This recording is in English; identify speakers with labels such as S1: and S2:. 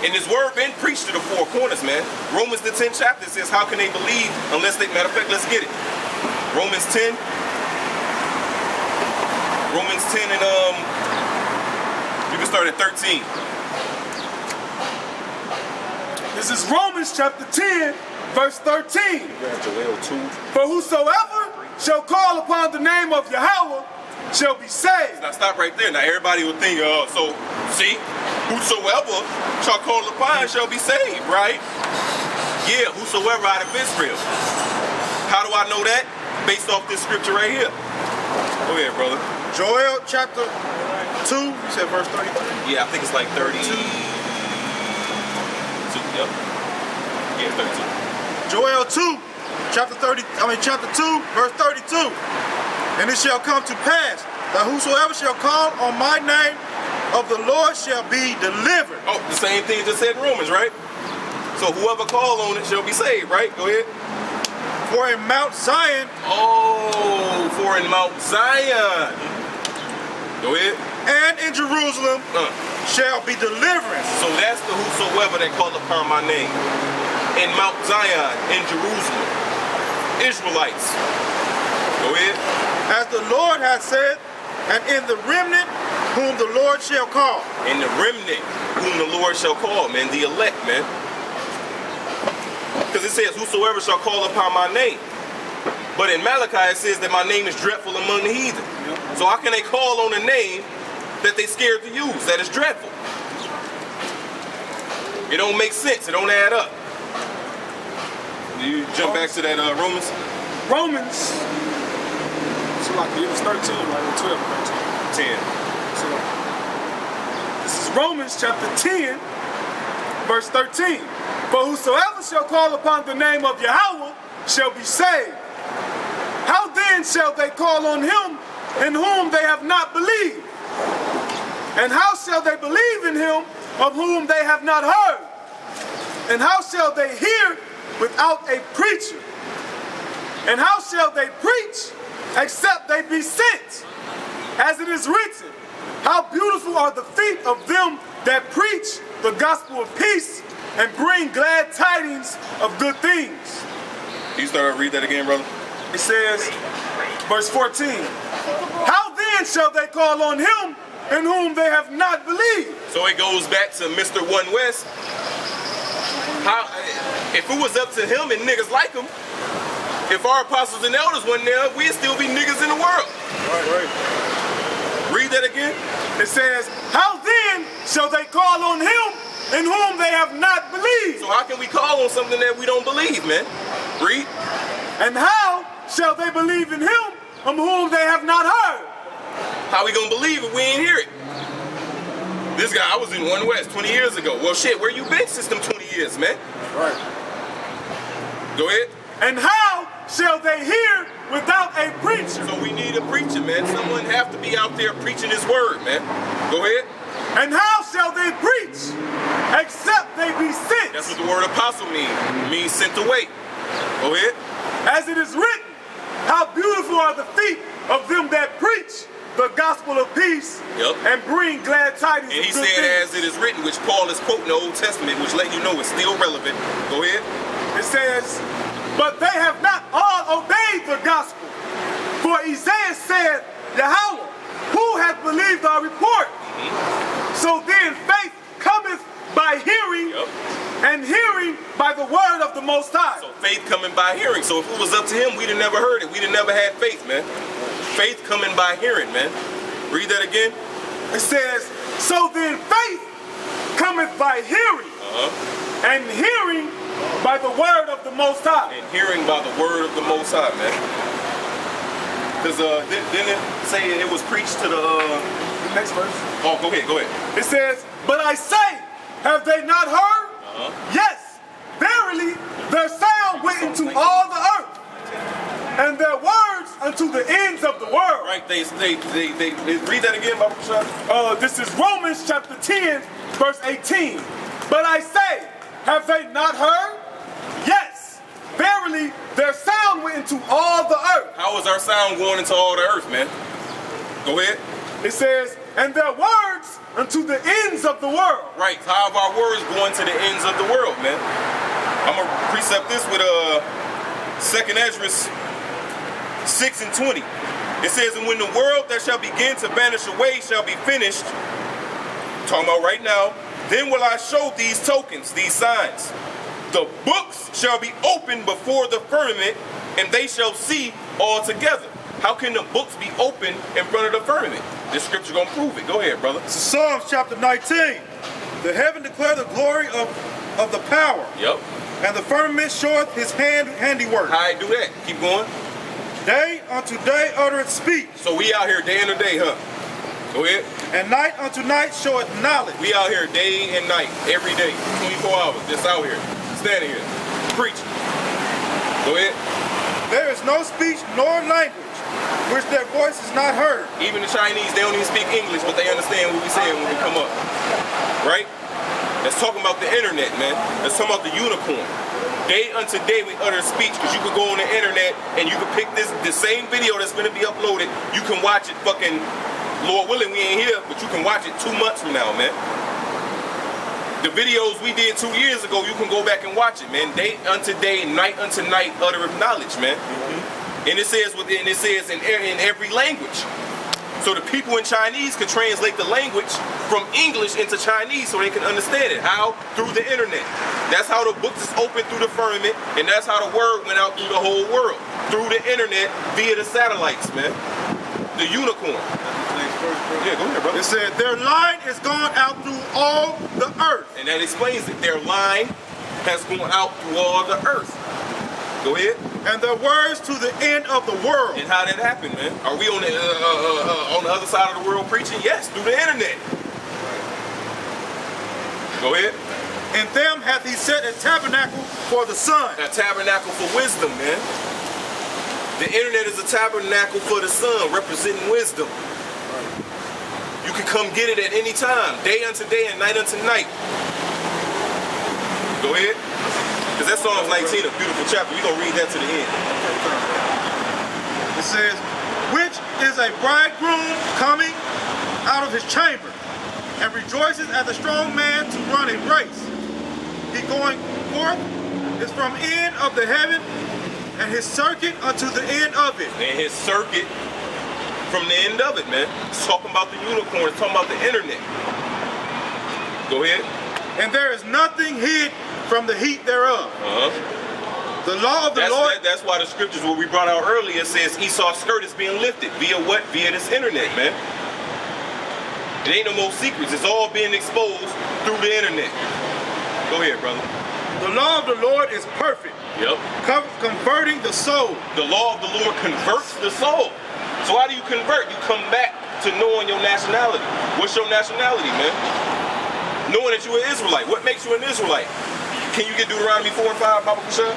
S1: And this word been preached to the four corners, man. Romans the 10th chapter says, how can they believe unless they, matter of fact, let's get it. Romans 10 and you can start at 13.
S2: This is Romans chapter 10, verse 13.
S1: Joel 2.
S2: For whosoever shall call upon the name of Yahweh shall be saved.
S1: Now stop right there. Now everybody will think, so see, whosoever shall call upon shall be saved, right? Yeah, whosoever out of Israel. How do I know that? Based off this scripture right here. Go ahead, brother.
S3: Joel chapter 2, you said verse 33?
S1: Yeah, I think it's like 32. Yep. Yeah, 32.
S3: Joel 2, chapter 2, verse 32. And it shall come to pass that whosoever shall call on my name of the Lord shall be delivered.
S1: Oh, the same thing just said in Romans, right? So whoever call on it shall be saved, right? Go ahead.
S3: For in Mount Zion.
S1: Oh, for in Mount Zion. Go ahead.
S3: And in Jerusalem shall be deliverance.
S1: So that's the whosoever that call upon my name. In Mount Zion, in Jerusalem. Israelites. Go ahead.
S3: As the Lord hath said, and in the remnant whom the Lord shall call.
S1: In the remnant whom the Lord shall call, man. The elect, man. Because it says, whosoever shall call upon my name. But in Malachi it says that my name is dreadful among the heathen. So how can they call on a name that they scared to use, that is dreadful? It don't make sense. It don't add up. You jump back to that Romans?
S2: Romans. So like it was 13, right? 12, 13.
S1: 10.
S2: So this is Romans chapter 10, verse 13. For whosoever shall call upon the name of Yahweh shall be saved. How then shall they call on him in whom they have not believed? And how shall they believe in him of whom they have not heard? And how shall they hear without a preacher? And how shall they preach except they be sent? As it is written, how beautiful are the feet of them that preach the gospel of peace and bring glad tidings of good things.
S1: Can you start to read that again, brother?
S2: It says, verse 14, how then shall they call on him in whom they have not believed?
S1: So it goes back to Mr. One West. How, if it was up to him and niggas like him, if our apostles and elders weren't there, we'd still be niggas in the world.
S3: Right.
S1: Read that again.
S2: It says, how then shall they call on him in whom they have not believed?
S1: So how can we call on something that we don't believe, man? Read.
S2: And how shall they believe in him of whom they have not heard?
S1: How we gonna believe if we ain't hear it? This guy, I was in One West 20 years ago. Well, shit, where you been since them 20 years, man?
S3: Right.
S1: Go ahead.
S2: And how shall they hear without a preacher?
S1: So we need a preacher, man. Someone have to be out there preaching his word, man. Go ahead.
S2: And how shall they preach except they be sent?
S1: That's what the word apostle means. It means sent away. Go ahead.
S2: As it is written, how beautiful are the feet of them that preach the gospel of peace and bring glad tidings.
S1: And he
S2: of good
S1: said,
S2: things.
S1: as it is written, which Paul is quoting the Old Testament, which let you know it's still relevant. Go ahead.
S2: It says, but they have not all obeyed the gospel. For Isaiah said, Yahweh, who hath believed our report? So then faith cometh by hearing, and hearing by the word of the Most High.
S1: So faith coming by hearing. So if it was up to him, we'd have never heard it. We'd have never had faith, man. Faith coming by hearing, man. Read that again.
S2: It says, so then faith cometh by hearing, and hearing by the word of the Most High.
S1: And hearing by the word of the Most High, man. Because didn't it say it was preached to the
S2: next verse?
S1: Oh, go ahead.
S2: It says, but I say, have they not heard? Yes, verily, their sound went into all the earth, and their words unto the ends of the world.
S1: Right, they read that again, Baba Prashad.
S2: This is Romans chapter 10, verse 18. But I say, have they not heard? Yes, verily, their sound went into all the earth.
S1: How is our sound going into all the earth, man? Go ahead.
S2: It says, and their words unto the ends of the world.
S1: Right. How have our words going to the ends of the world, man? I'm going to precept this with 2nd Esdras 6:20. It says, and when the world that shall begin to vanish away shall be finished, talking about right now, then will I show these tokens, these signs. The books shall be opened before the firmament, and they shall see all together. How can the books be opened in front of the firmament? This scripture gonna prove it. Go ahead, brother.
S3: This is Psalms chapter 19. The heaven declare the glory of the power,
S1: Yep.
S3: and the firmament showeth his handiwork.
S1: How I do that? Keep going.
S3: Day unto day uttereth speech,
S1: So we out here day and a day, huh? Go ahead.
S3: and night unto night showeth knowledge.
S1: We out here day and night, every day, 24 hours, just out here, standing here, preaching. Go ahead.
S3: There is no speech nor language which their voice is not heard.
S1: Even the Chinese, they don't even speak English, but they understand what we saying when we come up. Right? That's talking about the internet, man. That's talking about the unicorn. Day unto day we utter speech, because you could go on the internet and you could pick the same video that's going to be uploaded. You can watch it fucking, Lord willing, we ain't here, but you can watch it 2 months from now, man. The videos we did 2 years ago, you can go back and watch it, man. Day unto day, night unto night, uttereth knowledge, man. And it says in every language. So the people in Chinese could translate the language from English into Chinese so they can understand it. How? Through the internet. That's how the books is opened through the firmament, and that's how the word went out through the whole world. Through the internet, via the satellites, man. The unicorn. Yeah, go ahead, brother.
S3: It said, their line is gone out through all the earth.
S1: And that explains it. Their line has gone out through all the earth. Go ahead.
S3: And their words to the end of the world.
S1: And how that happened, man? Are we on the other side of the world preaching? Yes, through the internet. Go ahead.
S3: In them hath he set a tabernacle for the sun.
S1: A tabernacle for wisdom, man. The internet is a tabernacle for the sun, representing wisdom. You can come get it at any time, day unto day and night unto night. Go ahead. Because that's Psalms 19, a beautiful chapter. We're going to read that to the end.
S3: It says, which is a bridegroom coming out of his chamber, and rejoices at the strong man to run a race. He going forth is from end of the heaven, and his circuit unto the end of it.
S1: And his circuit from the end of it, man. It's talking about the unicorn. It's talking about the internet. Go ahead.
S3: And there is nothing hid from the heat thereof. The law of the Lord.
S1: That's why the scriptures, what we brought out earlier, says Esau's skirt is being lifted. Via what? Via this internet, man. It ain't no more secrets. It's all being exposed through the internet. Go ahead, brother.
S3: The law of the Lord is perfect,
S1: Yep.
S3: converting the soul.
S1: The law of the Lord converts the soul. So how do you convert? You come back to knowing your nationality. What's your nationality, man? Knowing that you're an Israelite. What makes you an Israelite? Can you get Deuteronomy 4 and 5, Baba Kushan?